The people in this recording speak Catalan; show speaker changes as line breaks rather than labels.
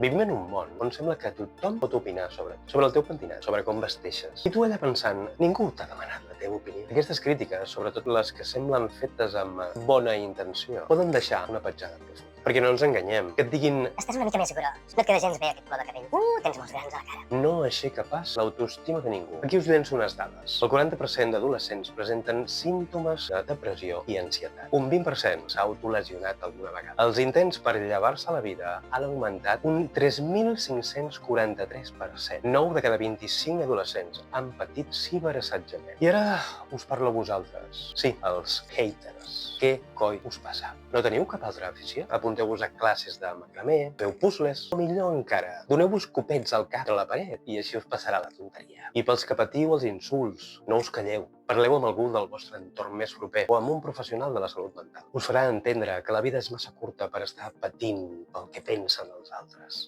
Vivim en un món on sembla que tothom pot opinar sobre el teu pentinat, sobre com vesteixes. I tu allà pensant, ningú t'ha demanat la teva opinió. Aquestes crítiques, sobretot les que semblen fetes amb bona intenció, poden deixar una petjada profunda. Perquè no ens enganyem, que et diguin
Estàs una mica més gros, no et queda gens bé aquest color de cabell. Tens molts grans a la cara.
no aixeca pas l'autoestima de ningú. Aquí us llenço unes dades. El 40% d'adolescents presenten símptomes de depressió i ansietat. Un 20% s'ha autolesionat alguna vegada. Els intents per llevar-se la vida han augmentat un 3.543%. 9 de cada 25 adolescents han patit ciberassetjament. I ara us parlo a vosaltres. Sí, els haters. Què coi us passa? No teniu cap altra afició? Apunteu-vos a classes de macramé, feu puzzles, o millor encara, doneu-vos copets al cap a la paret i així us passarà la tonteria. I pels que patiu els insults, no us calleu. Parleu amb algú del vostre entorn més proper o amb un professional de la salut mental. Us farà entendre que la vida és massa curta per estar patint pel que pensen els altres.